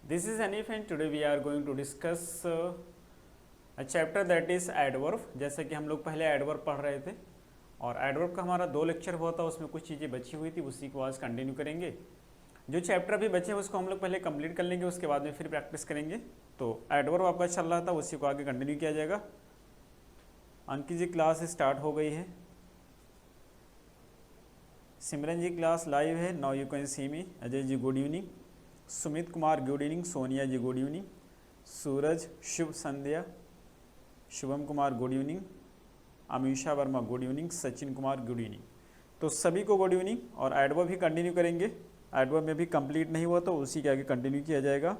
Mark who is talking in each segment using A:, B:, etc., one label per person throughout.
A: This is Hanif and today we are going to discuss a chapter that is adverb। जैसे कि हम लोग पहले adverb पढ़ रहे थे और adverb का हमारा 2 लेक्चर हुआ था, उसमें कुछ चीज़ें बची हुई थी, उसी को आज कंटिन्यू करेंगे। जो चैप्टर अभी बचे हैं उसको हम लोग पहले कंप्लीट कर लेंगे, उसके बाद में फिर प्रैक्टिस करेंगे। तो adverb आपका चल रहा था, उसी को आगे कंटिन्यू किया जाएगा। अंकित जी क्लास स्टार्ट हो गई है, सिमरन जी क्लास लाइव है, now you can see me. Ajay ji good evening, Sumit Kumar good evening, Sonia ji good evening, Suraj शुभ संध्या, Shubham Kumar good evening, Amisha Verma good evening, Sachin Kumar good evening. तो सभी को गुड इवनिंग। और एडवर्ब भी कंटिन्यू करेंगे, एडवर्ब में भी कंप्लीट नहीं हुआ तो उसी के आगे कंटिन्यू किया जाएगा।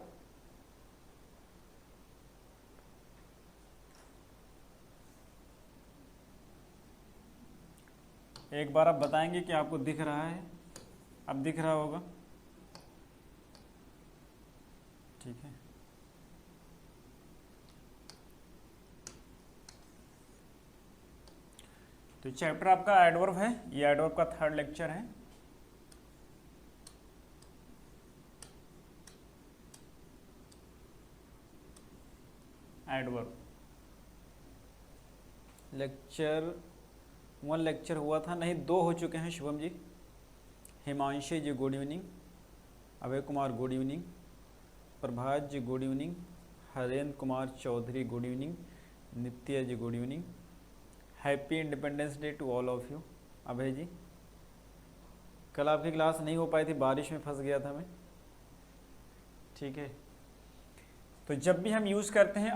A: एक बार आप बताएंगे कि आपको दिख रहा है, अब दिख रहा होगा, ठीक है। तो चैप्टर आपका एडवर्ब है, ये एडवर्ब का 3rd लेक्चर है। एडवर्ब लेक्चर 1 लेक्चर हुआ था, नहीं 2 हो चुके हैं। Shubham ji, Himanshi ji good evening, Abhay Kumar good evening, Prabhat ji good evening, Harendra Kumar Chaudhary good evening, Nitya ji good evening. Happy independence day to all of you. Abhay ji, कल आपकी क्लास नहीं हो पाई थी, बारिश में फंस गया था मैं, ठीक है। तो जब भी हम यूज़ करते हैं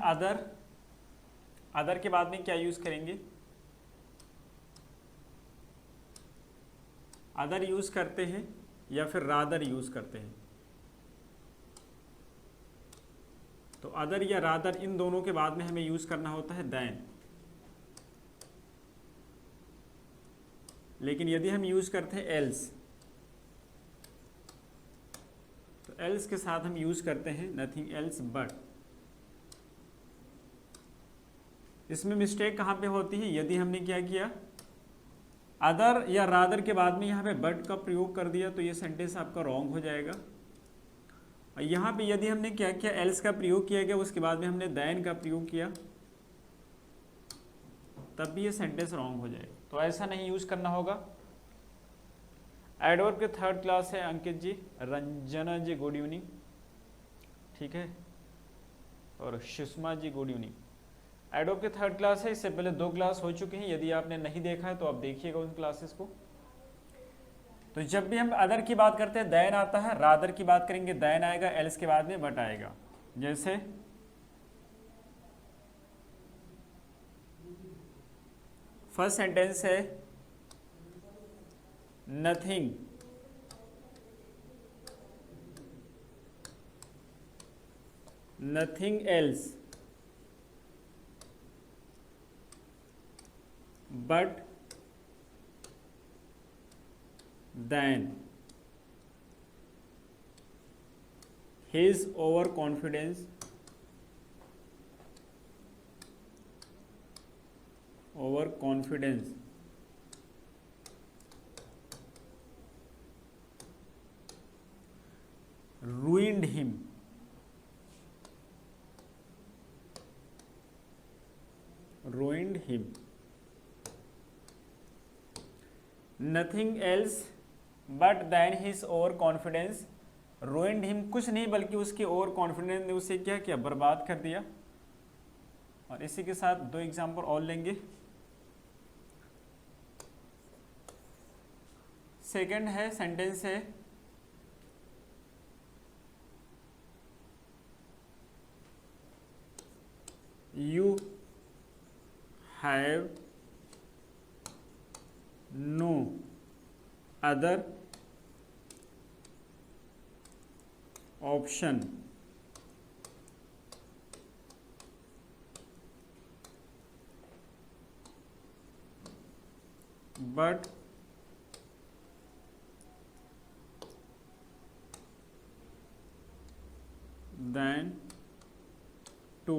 A: अदर के बाद में क्या यूज़ करेंगे? अदर यूज़ करते हैं या फिर रादर यूज़ करते हैं। तो अदर या रादर इन दोनों के बाद में हमें यूज़ करना होता है दैन। लेकिन यदि हम यूज़ करते हैं एल्स, तो एल्स के साथ हम यूज़ करते हैं नथिंग एल्स बट। इसमें मिस्टेक कहाँ पे होती है? यदि हमने क्या किया, अदर या रादर के बाद में यहाँ पे बट का प्रयोग कर दिया तो ये सेंटेंस आपका रॉन्ग हो जाएगा। और यहाँ पे यदि हमने क्या किया, एल्स का प्रयोग किया गया, उसके बाद में हमने दैन का प्रयोग किया, तब भी ये सेंटेंस रॉन्ग हो जाएगा। तो ऐसा नहीं यूज़ करना होगा। एडवर्ब के 3rd क्लास है अंकित जी, रंजना जी गुड इवनिंग, ठीक है, और Sushma ji good evening. Adverb के 3rd क्लास है, इससे पहले 2 क्लास हो चुके हैं। यदि आपने नहीं देखा है तो आप देखिएगा उन क्लासेस को। तो जब भी हम अदर की बात करते हैं दैन आता है, रादर की बात करेंगे दैन आएगा, एल्स के बाद में बट आएगा। जैसे फर्स्ट सेंटेंस है nothing else but then his overconfidence ruined him। Nothing else but then his overconfidence ruined him, कुछ नहीं बल्कि उसकी ओवर कॉन्फिडेंस ने उसे क्या किया, बर्बाद कर दिया। और इसी के साथ 2 एग्जाम्पल और लेंगे। सेकंड है सेंटेंस है you have no other option but then to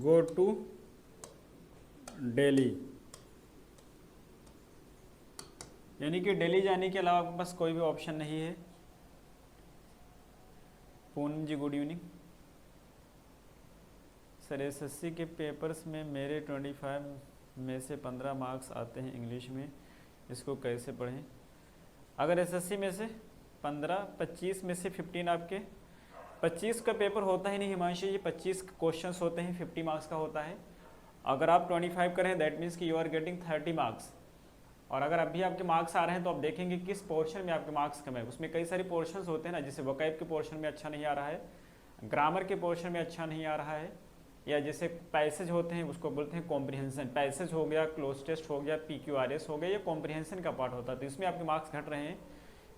A: go to Delhi। यानी कि दिल्ली जाने के अलावा आपके पास कोई भी ऑप्शन नहीं है। पूनम जी गुड इवनिंग। सर एसएससी के पेपर्स में मेरे 25 में से 15 मार्क्स आते हैं इंग्लिश में, इसको कैसे पढ़ें? अगर एसएससी में से 15, 25 में से 15 आपके, 25 का पेपर होता ही नहीं हिमांशु जी, 25 क्वेश्चंस होते हैं, 50 मार्क्स का होता है। अगर आप 25 करें दैट मीन्स कि यू आर गेटिंग 30 मार्क्स। और अगर अभी आपके मार्क्स आ रहे हैं तो आप देखेंगे किस पोर्शन में आपके मार्क्स कम है। उसमें कई सारे पोर्शंस होते हैं ना, जैसे वोकैब के पोर्शन में अच्छा नहीं आ रहा है, ग्रामर के पोर्शन में अच्छा नहीं आ रहा है, या जैसे पैसेज होते हैं उसको बोलते हैं कॉम्प्रिहेंशन। पैसेज हो गया, क्लोज टेस्ट हो गया, PQRS हो गया, ये कॉम्प्रिहेंशन का पार्ट होता है, तो इसमें आपके मार्क्स घट रहे हैं।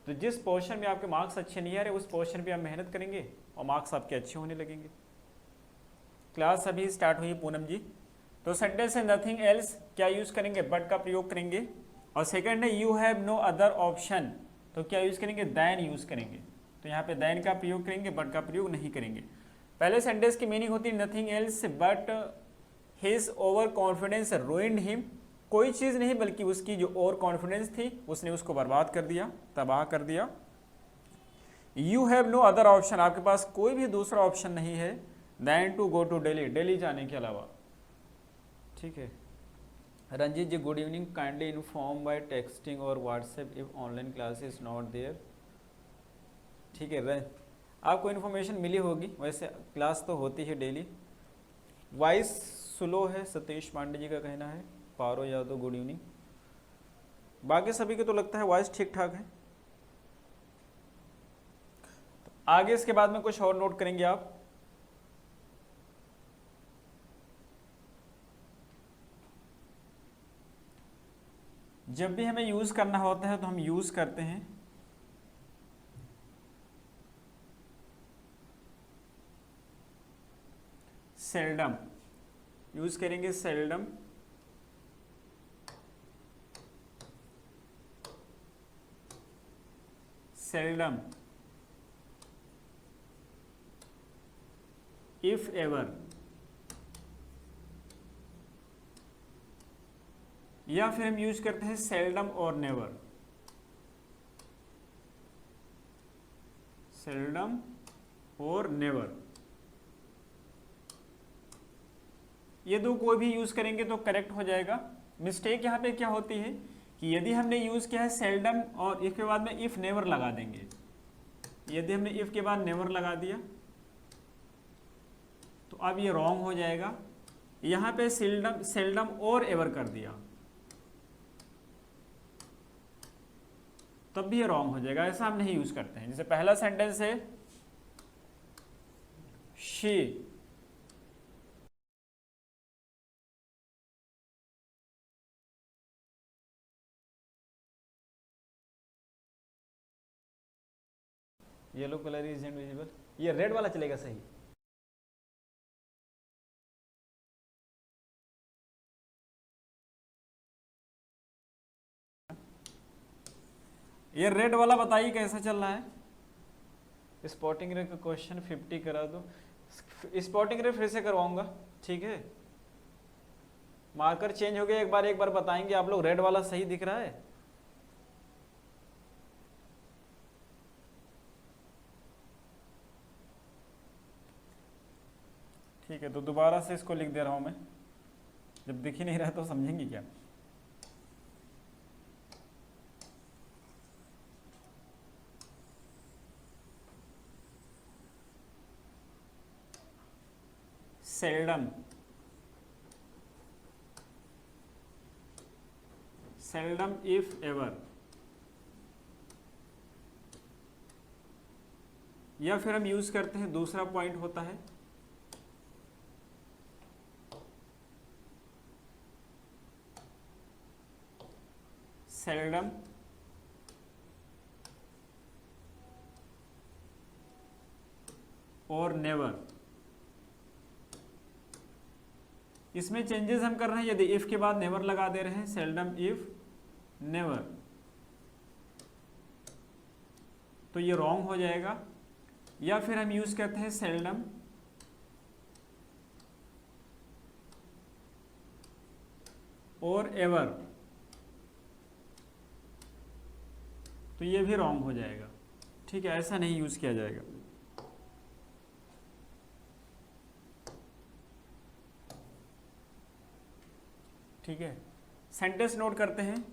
A: तो जिस पोर्शन में आपके मार्क्स अच्छे नहीं आ रहे उस पोर्शन पे आप मेहनत करेंगे और मार्क्स आपके अच्छे होने लगेंगे। क्लास अभी स्टार्ट हुई पूनम जी। तो सेंटेंस है नथिंग एल्स, क्या यूज करेंगे? बट का प्रयोग करेंगे। और सेकंड है you have no other option, तो क्या यूज करेंगे? देन यूज करेंगे। तो यहाँ पे देन का प्रयोग करेंगे, बट का प्रयोग नहीं करेंगे। पहले सेंटेंस की मीनिंग होती है nothing else but his over confidence ruined him, कोई चीज़ नहीं बल्कि उसकी जो ओवर कॉन्फिडेंस थी उसने उसको बर्बाद कर दिया, तबाह कर दिया। You have no other option, आपके पास कोई भी दूसरा ऑप्शन नहीं है then to go to Delhi, Delhi जाने के अलावा। ठीक है। Ranjeet ji good evening, kindly inform by texting और WhatsApp if online class is not there. ठीक है, आपको इन्फॉर्मेशन मिली होगी, वैसे क्लास तो होती है डेली। वॉइस स्लो है, सतीश पांडे जी का कहना है। पारो यादव गुड इवनिंग। बाकी सभी को तो लगता है वॉइस ठीक ठाक है। तो आगे इसके बाद में कुछ और नोट करेंगे आप। जब भी हमें यूज करना होता है तो हम यूज करते हैं सेल्डम, यूज करेंगे सेल्डम। सेल्डम, इफ एवर, या फिर हम यूज करते हैं सेल्डम और नेवर। सेल्डम और नेवर, ये दो कोई भी यूज करेंगे तो करेक्ट हो जाएगा। मिस्टेक यहाँ पे क्या होती है कि यदि हमने यूज किया है सेल्डम और इफ के बाद में इफ नेवर लगा देंगे, यदि हमने इफ के बाद नेवर लगा दिया तो अब ये रॉन्ग हो जाएगा। यहाँ पे सेल्डम, सेल्डम और एवर कर दिया तब भी ये रॉन्ग हो जाएगा, ऐसा हम नहीं यूज करते हैं। जैसे पहला सेंटेंस है she, yellow colour is invisible, ये रेड वाला चलेगा सही। ये रेड वाला बताइए कैसा चल रहा है। स्पॉटिंग रे का क्वेश्चन 50 करा दो। स्पॉटिंग रे फिर से करवाऊंगा, ठीक है। मार्कर चेंज हो गया, एक बार बताएंगे आप लोग। रेड वाला सही दिख रहा है? ठीक है, तो दोबारा से इसको लिख दे रहा हूं मैं, जब दिख ही नहीं रहा तो समझेंगे क्या। सेल्डम, सेल्डम इफ एवर, या फिर हम यूज करते हैं दूसरा पॉइंट होता है सेल्डम और नेवर। इसमें चेंजेस हम कर रहे हैं, यदि इफ के बाद नेवर लगा दे रहे हैं, सेल्डम इफ नेवर, तो ये रॉन्ग हो जाएगा। या फिर हम यूज करते हैं सेल्डम और एवर, तो ये भी रॉन्ग हो जाएगा। ठीक है, ऐसा नहीं यूज़ किया जाएगा। ठीक है, सेंटेंस नोट करते हैं।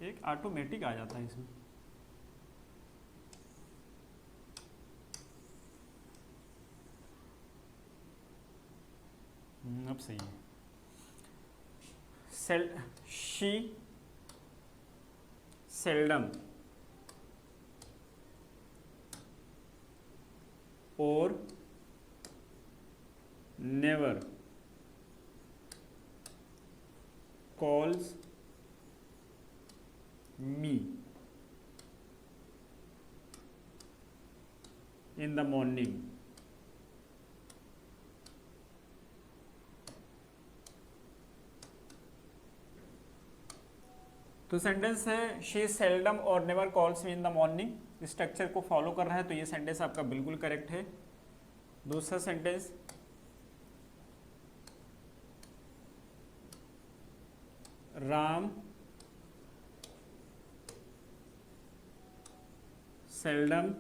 A: एक ऑटोमेटिक आ जाता है इसमें। अब सही है। शी सेल्डम और never calls me in the morning। तो सेंटेंस है शी सेल्डम और never calls me in the morning. Structure को फॉलो कर रहा है तो ये सेंटेंस आपका बिल्कुल करेक्ट है। दूसरा सेंटेंस, राम सेल्डम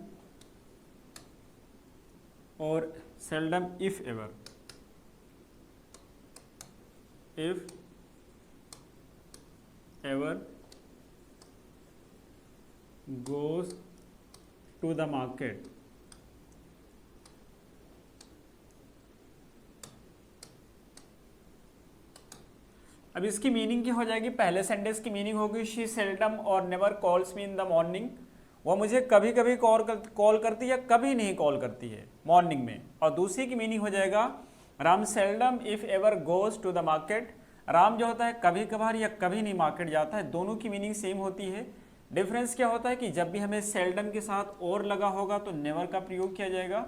A: और seldom if ever goes to the market। अब इसकी मीनिंग क्या हो जाएगी? पहले सेंटेंस की मीनिंग होगी शी सेल्डम और never calls me in the morning. वो मुझे कभी कभी कॉल करती है या कभी नहीं कॉल करती है मॉर्निंग में। और दूसरी की मीनिंग हो जाएगा Ram seldom if ever goes to the market. Ram जो होता है कभी कभार या कभी नहीं मार्केट जाता है। दोनों की मीनिंग सेम होती है। डिफरेंस क्या होता है कि जब भी हमें सेल्डम के साथ और लगा होगा तो नेवर का प्रयोग किया जाएगा,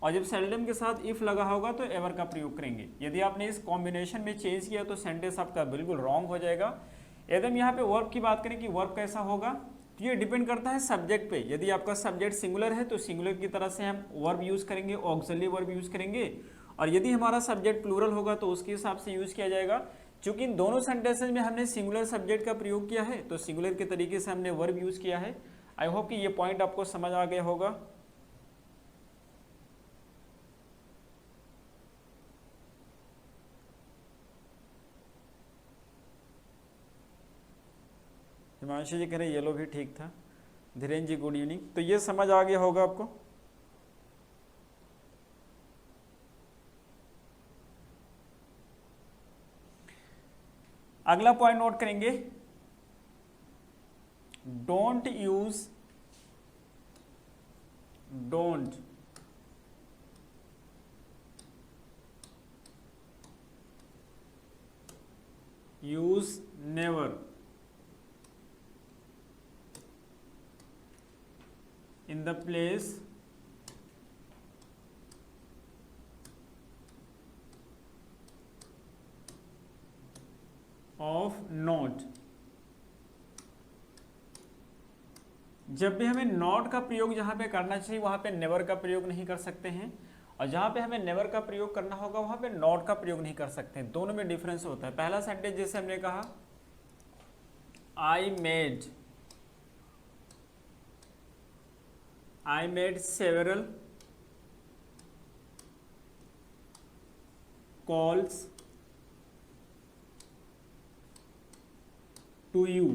A: और जब सेल्डम के साथ इफ लगा होगा तो एवर का प्रयोग करेंगे। यदि आपने इस कॉम्बिनेशन में चेंज किया तो सेंटेंस आपका बिल्कुल रॉन्ग हो जाएगा। एकदम यहाँ पे वर्ब की बात करें कि वर्ब कैसा होगा, तो ये डिपेंड करता है सब्जेक्ट पे। यदि आपका सब्जेक्ट सिंगुलर है तो सिंगुलर की तरह से हम वर्ब यूज़ करेंगे, ऑक्सिलरी वर्ब यूज़ करेंगे। और यदि हमारा सब्जेक्ट प्लूरल होगा तो उसके हिसाब से यूज़ किया जाएगा। क्योंकि इन दोनों सेंटेंसेज में हमने सिंगुलर सब्जेक्ट का प्रयोग किया है तो सिंगुलर के तरीके से हमने वर्ब यूज़ किया है। आई होप कि ये पॉइंट आपको समझ आ गया होगा। हिमांशु जी कह रहे येलो भी ठीक था। धीरेन्द्र जी गुड इवनिंग। तो ये समझ आ गया होगा आपको। अगला पॉइंट नोट करेंगे, don't use never in the place of not। जब भी हमें नॉट का प्रयोग जहां पे करना चाहिए वहां पे नेवर का प्रयोग नहीं कर सकते हैं, और जहां पे हमें नेवर का प्रयोग करना होगा वहां पे नॉट का प्रयोग नहीं कर सकते हैं। दोनों में डिफरेंस होता है। पहला सेंटेंस जैसे हमने कहा I made several calls to you।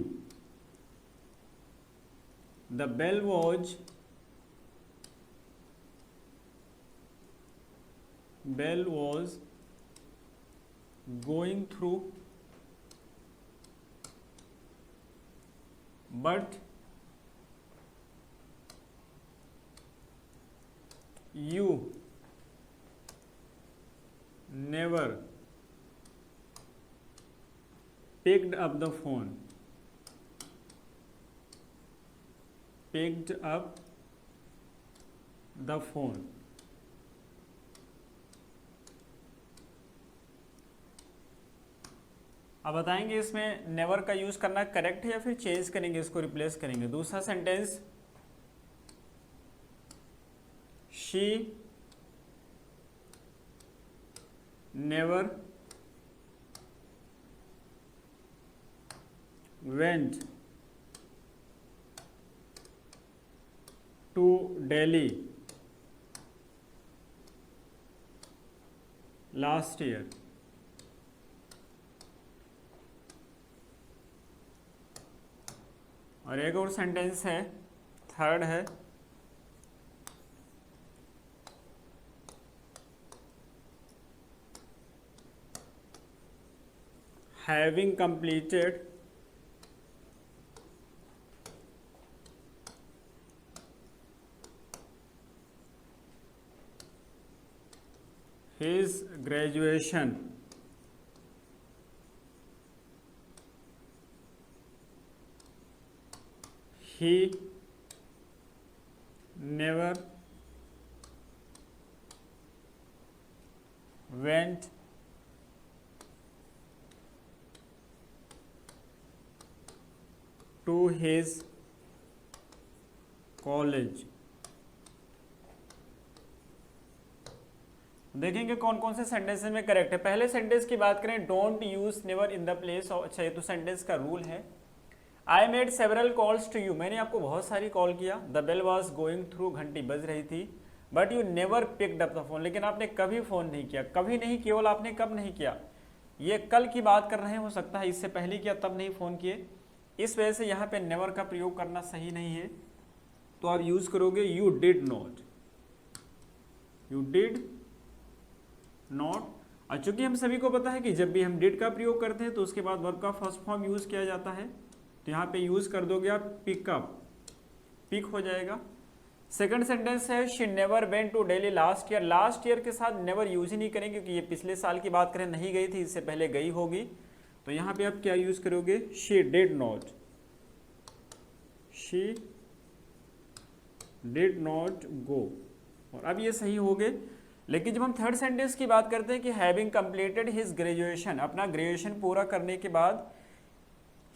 A: The bell was going through, but you never picked up the phone। अब बताएंगे इसमें नेवर का यूज करना करेक्ट है या फिर चेंज करेंगे, इसको रिप्लेस करेंगे। दूसरा sentence, she never went to Delhi last year. और एक और सेंटेंस है, थर्ड है, having completed his graduation he never went to his college। देखेंगे कौन कौन से सेंटेंस में करेक्ट है। पहले सेंटेंस की बात करें, don't use never in the place of, अच्छा ये तो सेंटेंस का रूल है। I made several calls to you, मैंने आपको बहुत सारी कॉल किया। The bell was going through, घंटी बज रही थी। But you never picked up the phone, लेकिन आपने कभी फोन नहीं किया। कभी नहीं, केवल आपने कब नहीं किया, ये कल की बात कर रहे हैं, हो सकता है इससे पहले किया तब नहीं फोन किए, इस वजह से यहाँ पे नेवर का प्रयोग करना सही नहीं है। तो आप यूज करोगे you did not, you did not. और चूंकि हम सभी को पता है कि जब भी हम डिड का प्रयोग करते हैं तो उसके बाद वर्ब का फर्स्ट फॉर्म यूज किया जाता है, तो यहाँ पे यूज कर दोगे आप पिकअप, पिक हो जाएगा। सेकंड सेंटेंस है, she never went to Delhi last year. Last year के साथ नेवर यूज ही नहीं करेंगे क्योंकि ये पिछले साल की बात करें, नहीं गई थी, इससे पहले गई होगी। तो यहाँ पे आप क्या यूज करोगे, she did not, she did not go. और अब ये सही हो गए। लेकिन जब हम थर्ड सेंटेंस की बात करते हैं कि हैविंग कंप्लीटेड हिज ग्रेजुएशन, अपना ग्रेजुएशन पूरा करने के बाद,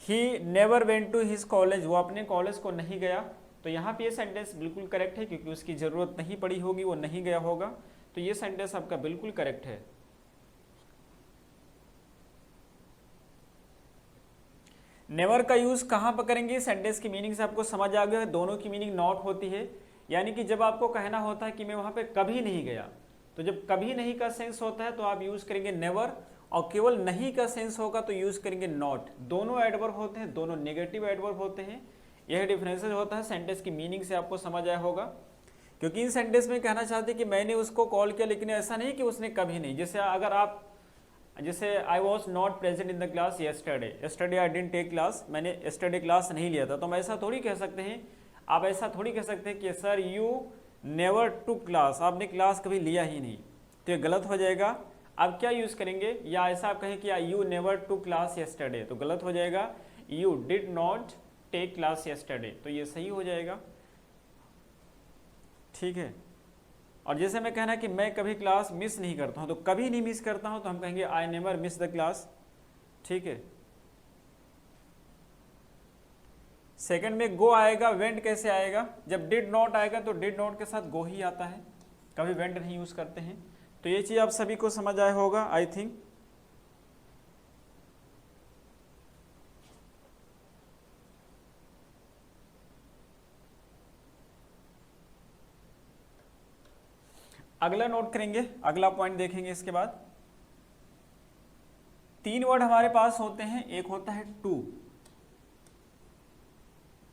A: he never went to his college, वो अपने कॉलेज को नहीं गया। तो यहाँ पे ये सेंटेंस बिल्कुल करेक्ट है क्योंकि उसकी जरूरत नहीं पड़ी होगी, वो नहीं गया होगा। तो ये सेंटेंस आपका बिल्कुल करेक्ट है। नेवर का यूज कहाँ पर करेंगे, सेंटेंस की मीनिंग से आपको समझ आ गया, दोनों की मीनिंग नॉट होती है। यानी कि जब आपको कहना होता है कि मैं वहां पे कभी नहीं गया, तो जब कभी नहीं का सेंस होता है तो आप यूज करेंगे नेवर, और केवल नहीं का सेंस होगा तो यूज करेंगे नॉट। दोनों एडवर्ब होते हैं, दोनों नेगेटिव एडवर्ब होते हैं। यह डिफरेंसेस होता है, सेंटेंस की मीनिंग से आपको समझ आया होगा। क्योंकि इन सेंटेंस में कहना चाहते कि मैंने उसको कॉल किया, लेकिन ऐसा नहीं कि उसने कभी नहीं। जैसे अगर आप, जैसे I was not present in the class yesterday, yesterday I didn't take class, मैंने येस्टरडे क्लास नहीं लिया था। तो हम ऐसा थोड़ी कह सकते हैं, आप ऐसा थोड़ी कह सकते हैं कि sir you never to class, आपने क्लास कभी लिया ही नहीं, तो ये गलत हो जाएगा। अब क्या यूज करेंगे, या ऐसा आप कहें कि you never to class yesterday, तो गलत हो जाएगा। You did not take class yesterday, तो ये सही हो जाएगा। ठीक है। और जैसे मैं कहना कि मैं कभी क्लास मिस नहीं करता हूं, तो कभी नहीं मिस करता हूं, तो हम कहेंगे I never miss the class. ठीक है। सेकंड में गो आएगा, वेंट कैसे आएगा, जब डिड नॉट आएगा तो डिड नॉट के साथ गो ही आता है, कभी वेंट नहीं यूज करते हैं। तो ये चीज आप सभी को समझ आया होगा आई थिंक। अगला नोट करेंगे, अगला पॉइंट देखेंगे। इसके बाद 3 वर्ड हमारे पास होते हैं, एक होता है टू।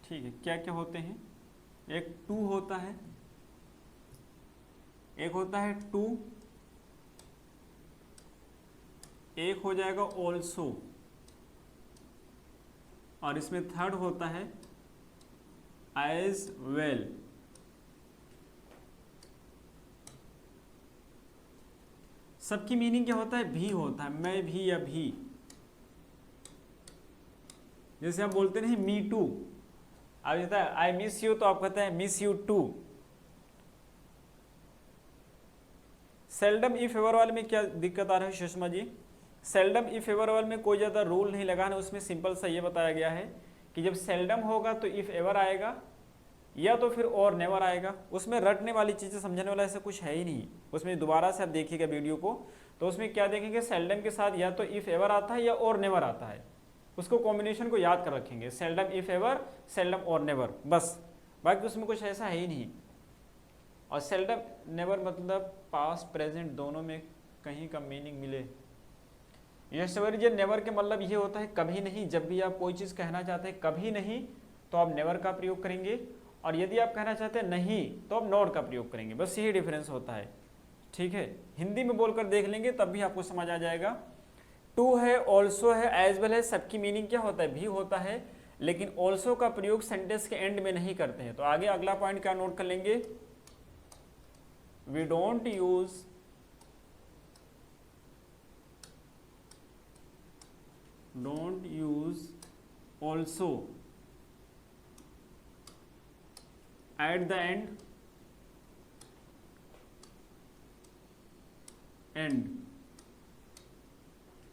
A: ठीक है, क्या क्या होते हैं, एक टू होता है, एक होता है टू, एक हो जाएगा ऑल्सो, और इसमें थर्ड होता है एज वेल। सबकी मीनिंग क्या होता है, भी होता है, मैं भी या भी। जैसे आप बोलते नहीं मी टू, अब जैसा आई मिस यू तो आप कहते हैं miss you too. Seldom if ever वाले में क्या दिक्कत आ रहा है Sushma ji, seldom if ever वाले में कोई ज़्यादा रूल नहीं लगाना, उसमें सिंपल सा ये बताया गया है कि जब सेल्डम होगा तो इफ एवर आएगा या तो फिर और नेवर आएगा। उसमें रटने वाली चीज़ें समझने वाला ऐसा कुछ है ही नहीं। उसमें दोबारा से आप देखिएगा वीडियो को, तो उसमें क्या देखेंगे, सेल्डम के साथ या तो इफ एवर आता है या और नेवर आता है। उसको कॉम्बिनेशन को याद कर रखेंगे, सेल्डम इफ एवर, सेल्डम और नेवर, बस। बाकी उसमें कुछ ऐसा है ही नहीं। और सेल्डम नेवर मतलब पास्ट प्रेजेंट दोनों में कहीं का मीनिंग मिले। यस सर, ये नेवर के मतलब ये होता है कभी नहीं। जब भी आप कोई चीज़ कहना चाहते हैं कभी नहीं तो आप नेवर का प्रयोग करेंगे, और यदि आप कहना चाहते हैं नहीं तो आप नॉट का प्रयोग करेंगे। बस यही डिफरेंस होता है, ठीक है। हिंदी में बोलकर देख लेंगे तब भी आपको समझ आ जाएगा। टू है, ऑल्सो है, एज वेल है, सबकी मीनिंग क्या होता है, भी होता है। लेकिन ऑल्सो का प्रयोग सेंटेंस के एंड में नहीं करते हैं। तो आगे अगला पॉइंट क्या नोट कर लेंगे, we don't use also at the end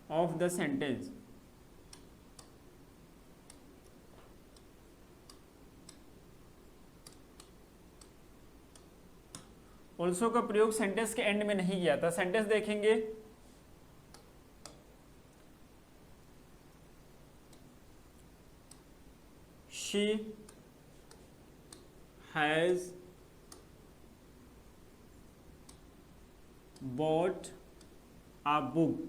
A: of the sentence। Also का प्रयोग सेंटेंस के एंड में नहीं किया था। सेंटेंस देखेंगे, she has bought a book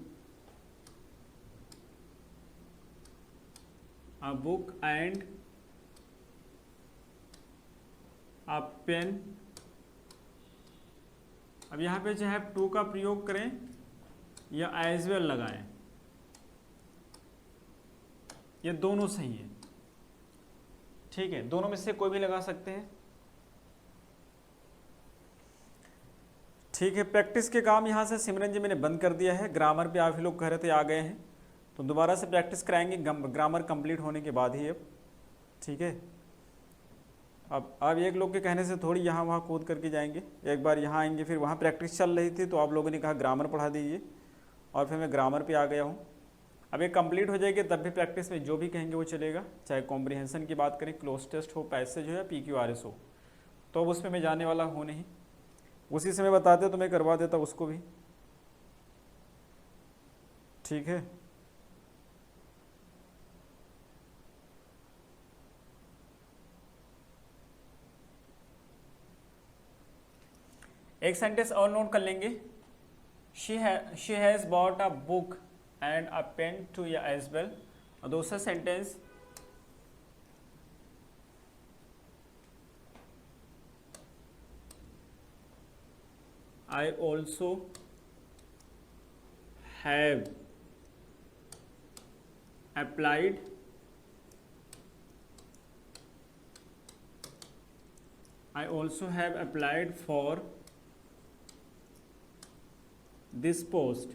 A: and a pen। अब यहाँ पे चाहे आप टू का प्रयोग करें या एज वेल लगाएं, ये दोनों सही है, ठीक है। दोनों में से कोई भी लगा सकते हैं, ठीक है। प्रैक्टिस के काम यहाँ से सिमरन जी मैंने बंद कर दिया है। ग्रामर पे आप ही लोग कह रहे थे आ गए हैं, तो दोबारा से प्रैक्टिस कराएंगे ग्रामर कंप्लीट होने के बाद ही अब, ठीक है। अब एक लोग के कहने से थोड़ी यहाँ वहाँ कूद करके जाएंगे। एक बार यहाँ आएंगे, फिर वहाँ प्रैक्टिस चल रही थी तो आप लोगों ने कहा ग्रामर पढ़ा दीजिए, और फिर मैं ग्रामर पे आ गया हूँ। अब ये कंप्लीट हो जाएगी तब भी प्रैक्टिस में जो भी कहेंगे वो चलेगा, चाहे कॉम्प्रिहेंशन की बात करें, क्लोज टेस्ट हो, पैसेज हो या PQRS हो। तो अब उसमें मैं जाने वाला हूँ नहीं, उसी समय बताते तो मैं करवा देता उसको भी, ठीक है। एक सेंटेंस और नोट कर लेंगे, she has bought a book and a pen too या एज वेल। और दूसरा sentence, I also have applied for this post।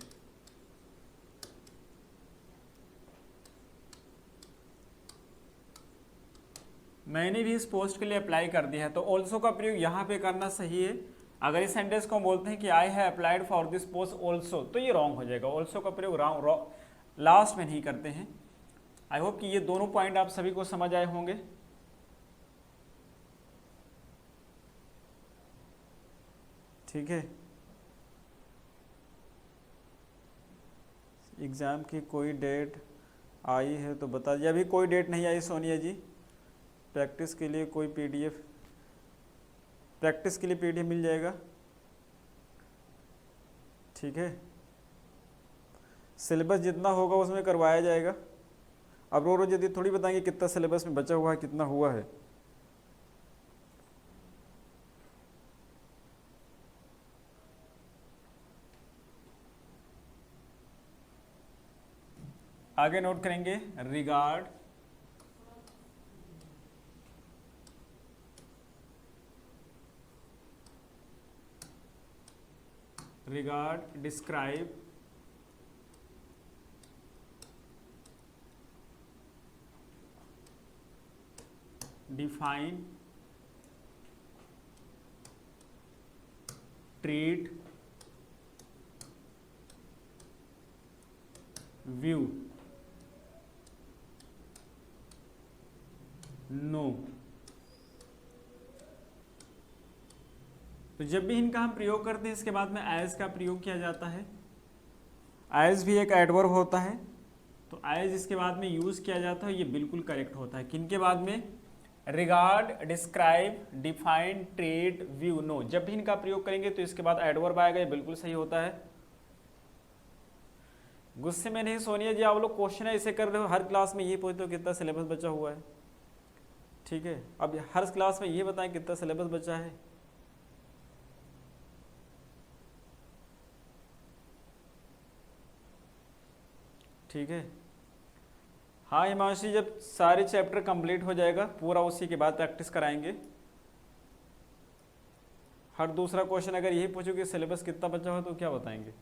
A: मैंने भी इस पोस्ट के लिए अप्लाई कर दिया है। तो ऑल्सो का प्रयोग यहाँ पे करना सही है। अगर इस सेंटेंस को हम बोलते हैं कि I have applied for this post also, तो ये रॉन्ग हो जाएगा। ऑल्सो का प्रयोग लास्ट में नहीं करते हैं। आई होप कि ये दोनों पॉइंट आप सभी को समझ आए होंगे, ठीक है। एग्ज़ाम की कोई डेट आई है तो बता दीजिए। अभी कोई डेट नहीं आई सोनिया जी। प्रैक्टिस के लिए कोई PDF, प्रैक्टिस के लिए PDF मिल जाएगा, ठीक है। सिलेबस जितना होगा उसमें करवाया जाएगा। अब रोज यदि थोड़ी बताएंगे कितना सिलेबस में बचा हुआ है, कितना हुआ है। आगे नोट करेंगे, regard describe define treat view know. तो जब भी इनका हम प्रयोग करते हैं इसके बाद में एज का प्रयोग किया जाता है। एज भी एक एडवर्ब होता है, तो एज इसके बाद में यूज किया जाता है, ये बिल्कुल करेक्ट होता है। किनके बाद में? Regard, describe, define, trade, view, know. जब भी इनका प्रयोग करेंगे तो इसके बाद एडवर्ब आएगा, ये बिल्कुल सही होता है। गुस्से में नहीं सोनिया जी, आप लोग क्वेश्चन ऐसे कर रहे हो, हर क्लास में ये पूछते हो कितना सिलेबस बचा हुआ है। ठीक है, अब हर क्लास में ये बताएं कितना सिलेबस बचा है। ठीक है, हाँ हिमांशी, जब सारे चैप्टर कंप्लीट हो जाएगा पूरा उसी के बाद प्रैक्टिस कराएंगे। हर दूसरा क्वेश्चन अगर यही पूछो कि सिलेबस कितना बचा हो तो क्या बताएंगे।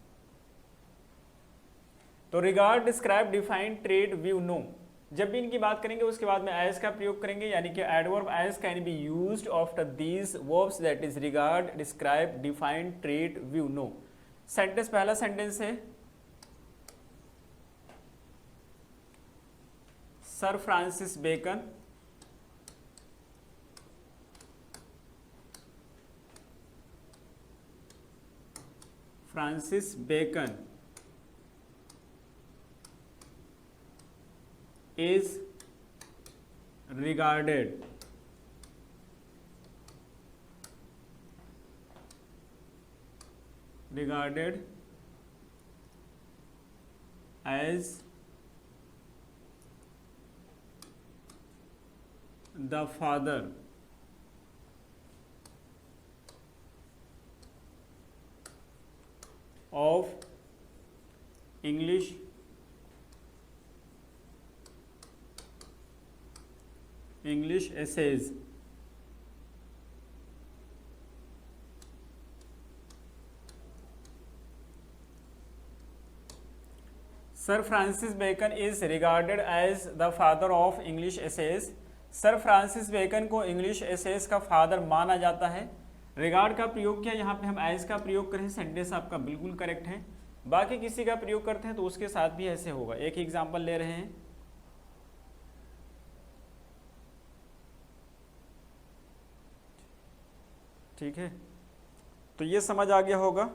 A: तो regard, describe, define, trade, view, know, जब भी इनकी बात करेंगे उसके बाद में एज का प्रयोग करेंगे, यानी कि adverb as can be used after these verbs, that is regard, describe, define, trade, view, know. Sentence, पहला सेंटेंस है sir Francis Bacon is regarded as the father of English essays। Sir Francis Bacon is regarded as the father of English essays. Sir Francis Bacon को English essays का father माना जाता है। Regard का प्रयोग किया, यहाँ पे हम एज का प्रयोग करें, सेंटेंस आपका बिल्कुल करेक्ट है। बाकी किसी का प्रयोग करते हैं तो उसके साथ भी ऐसे होगा। एक एग्जाम्पल ले रहे हैं, ठीक है, तो ये समझ आ गया होगा।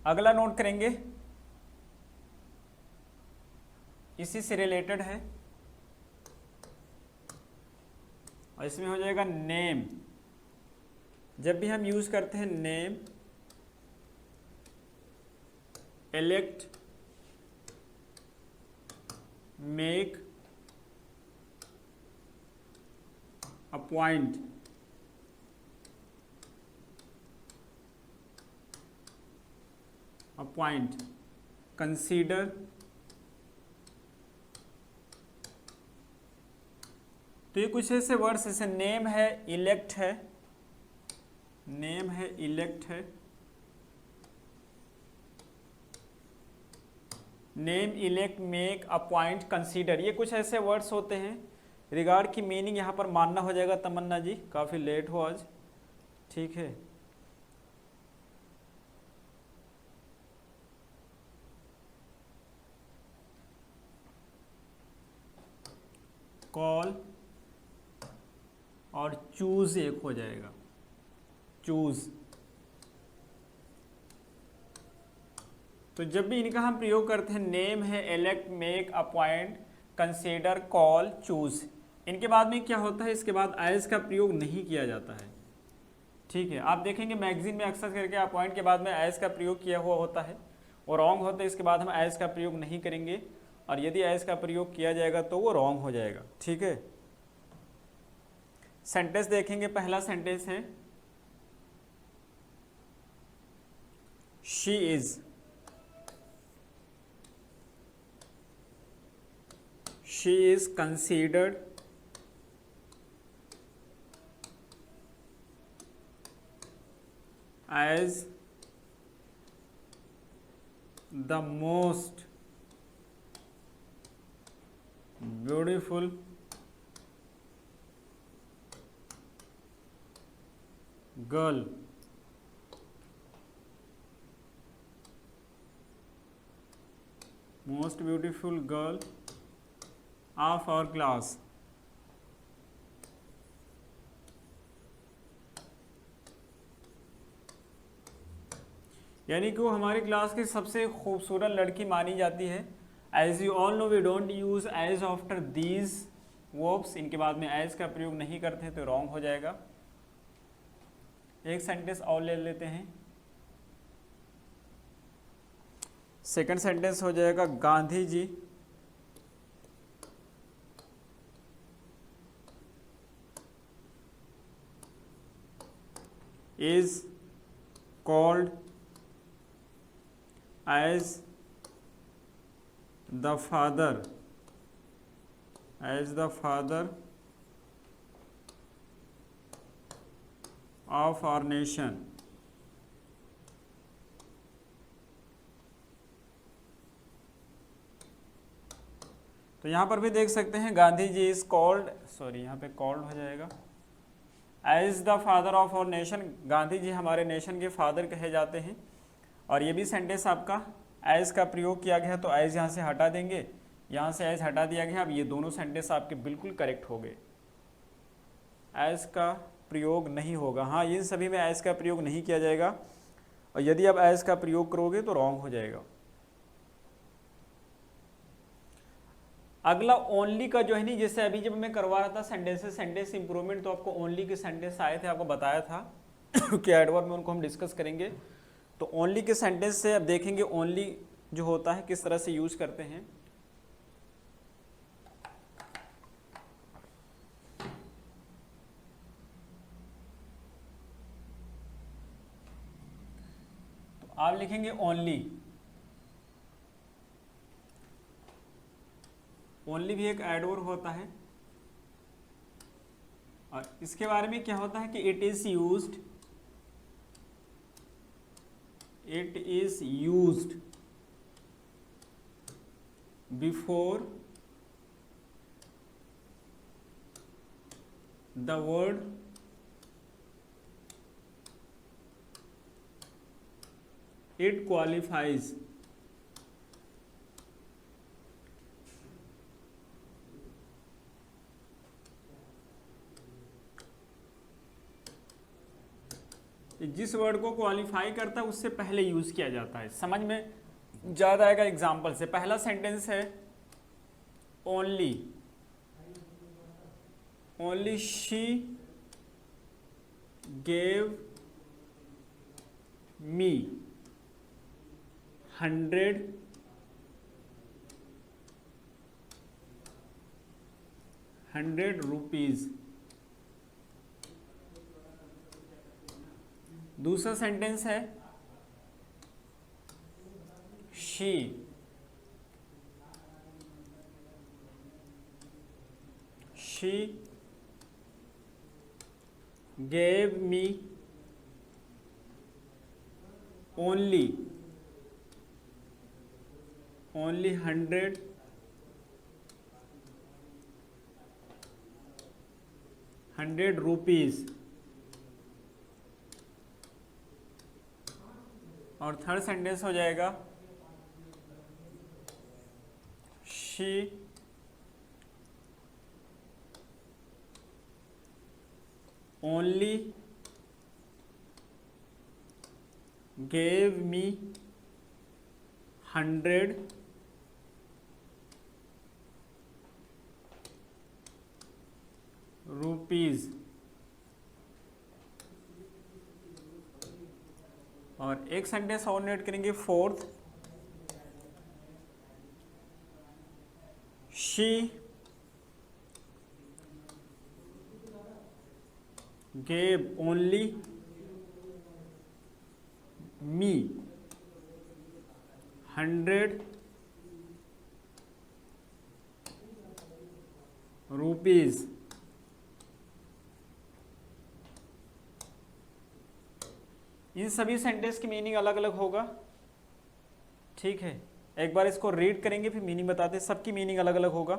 A: अगला नोट करेंगे, इसी से रिलेटेड है और इसमें हो जाएगा नेम। जब भी हम यूज करते हैं name, elect, make, appoint, consider, तो ये कुछ ऐसे वर्ड्स, जैसे नेम है, इलेक्ट है, name, elect, make, appoint, consider, ये कुछ ऐसे वर्ड्स होते हैं। रिगार्ड की मीनिंग यहाँ पर मानना हो जाएगा। तमन्ना जी काफ़ी लेट हो आज, ठीक है। कॉल और चूज एक हो जाएगा, चूज। तो जब भी इनका हम प्रयोग करते हैं, नेम है, elect, make, appoint, consider, call, choose, इनके बाद में क्या होता है, इसके बाद एज का प्रयोग नहीं किया जाता है। ठीक है, आप देखेंगे मैगजीन में अक्सर करके अपॉइंट के बाद में एज का प्रयोग किया हुआ होता है, वो रॉन्ग होता है। इसके बाद हम एज का प्रयोग नहीं करेंगे, और यदि एज का प्रयोग किया जाएगा तो वो रॉन्ग हो जाएगा। ठीक है, सेंटेंस देखेंगे, पहला सेंटेंस है she is considered as the most beautiful girl, most beautiful girl of our class. यानी कि वो हमारी क्लास की सबसे खूबसूरत लड़की मानी जाती है। As you all know we don't use as after these verbs, इनके बाद में एज का प्रयोग नहीं करते तो रॉन्ग हो जाएगा। एक सेंटेंस और ले लेते हैं। सेकंड सेंटेंस हो जाएगा Gandhi ji is called as the father of our nation. तो यहाँ पर भी देख सकते हैं Gandhi ji is called, sorry यहाँ पे कॉल्ड हो जाएगा, as the father of our nation. Gandhi ji हमारे नेशन के फादर कहे जाते हैं। और ये भी सेंटेंस आपका एज का प्रयोग किया गया, तो एज यहाँ से हटा देंगे, यहाँ से एज हटा दिया गया। अब ये दोनों सेंटेंस आपके बिल्कुल करेक्ट हो गए। एज का प्रयोग नहीं होगा, हाँ इन सभी में एज का प्रयोग नहीं किया जाएगा, और यदि आप एज का प्रयोग करोगे तो रॉन्ग हो जाएगा। अगला ओनली का जो है नहीं, जैसे अभी जब मैं करवा रहा था सेंटेंस इंप्रूवमेंट, तो आपको ओनली के सेंटेंस आए थे, आपको बताया था कि एडवर्ब में उनको हम डिस्कस करेंगे। तो ओनली के सेंटेंस से अब देखेंगे ओनली जो होता है किस तरह से यूज करते हैं। तो आप लिखेंगे ओनली। ओनली भी एक एडवर्ब होता है, और इसके बारे में क्या होता है कि it is used before the word it qualifies. जिस वर्ड को क्वालिफाई करता है उससे पहले यूज किया जाता है। समझ में ज्यादा आएगा एग्जाम्पल से। पहला सेंटेंस है only she gave me 100 rupees. दूसरा सेंटेंस है she gave me only 100 rupees. और थर्ड सेंटेंस हो जाएगा she only gave me 100 rupees. और एक सेंटेंस और ऐड करेंगे fourth, she gave only me 100 rupees. इन सभी सेंटेंस की मीनिंग अलग अलग होगा, ठीक है। एक बार इसको रीड करेंगे फिर मीनिंग बताते हैं। सबकी मीनिंग अलग अलग होगा।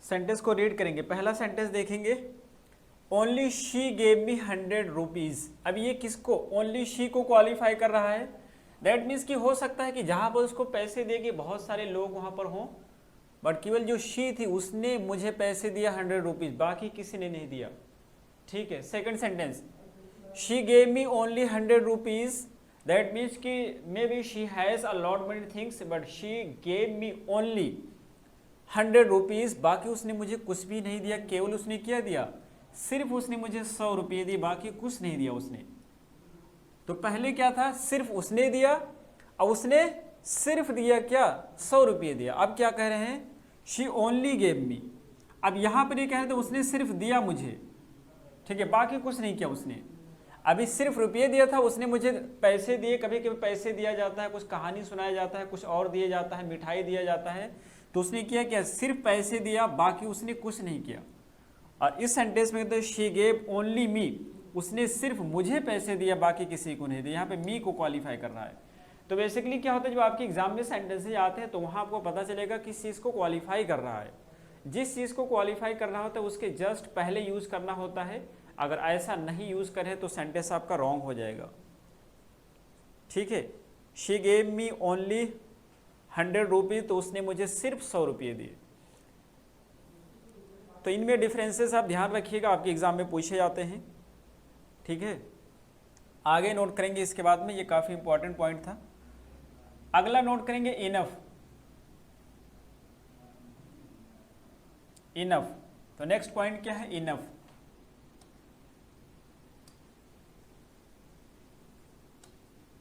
A: सेंटेंस को रीड करेंगे। पहला सेंटेंस देखेंगे, only she gave me 100 rupees. अब ये किसको, ओनली शी को क्वालिफाई कर रहा है। दैट मीन्स कि हो सकता है कि जहां पर उसको पैसे देंगे बहुत सारे लोग वहां पर हों, बट केवल जो शी थी उसने मुझे पैसे दिया 100 रुपीज, बाकी किसी ने नहीं दिया। ठीक है। Second sentence, she gave me only 100 rupees. That means कि maybe she has a lot many things but she gave me only 100 rupees, बाकी उसने मुझे कुछ भी नहीं दिया। केवल उसने क्या दिया, सिर्फ उसने मुझे 100 रुपये दिए, बाकी कुछ नहीं दिया उसने। तो पहले क्या था, सिर्फ उसने दिया, अब उसने सिर्फ दिया क्या, 100 रुपये दिया। अब क्या कह रहे हैं, शी ओनली गेव मी। अब यहां पर ये कह रहे थे उसने सिर्फ दिया मुझे, ठीक है, बाकी कुछ नहीं किया उसने। अभी सिर्फ रुपये दिया था, उसने मुझे पैसे दिए। कभी कभी पैसे दिया जाता है, कुछ कहानी सुनाया जाता है, कुछ और दिया जाता है, मिठाई दिया जाता है। तो उसने किया क्या, सिर्फ पैसे दिया, बाकी उसने कुछ नहीं किया। और इस सेंटेंस में कहते हैं शी गेव ओनली मी, उसने सिर्फ मुझे पैसे दिया, बाकी किसी को नहीं दिया। यहाँ पे मी को क्वालिफाई कर रहा है। तो बेसिकली क्या होता है, जब आपके एग्जाम में सेंटेंसेज आते हैं तो वहाँ आपको पता चलेगा किस चीज़ को क्वालिफाई कर रहा है। जिस चीज़ को क्वालिफाई करना होता है उसके जस्ट पहले यूज़ करना होता है। अगर ऐसा नहीं यूज़ करे तो सेंटेंस आपका रॉन्ग हो जाएगा। ठीक है। She gave me only 100 rupees, तो उसने मुझे सिर्फ 100 रुपये दिए। तो इनमें डिफरेंसेस आप ध्यान रखिएगा, आपके एग्जाम में पूछे जाते हैं। ठीक है, आगे नोट करेंगे इसके बाद में, ये काफ़ी इंपॉर्टेंट पॉइंट था। अगला नोट करेंगे इनफ। इनफ, तो नेक्स्ट पॉइंट क्या है, enough.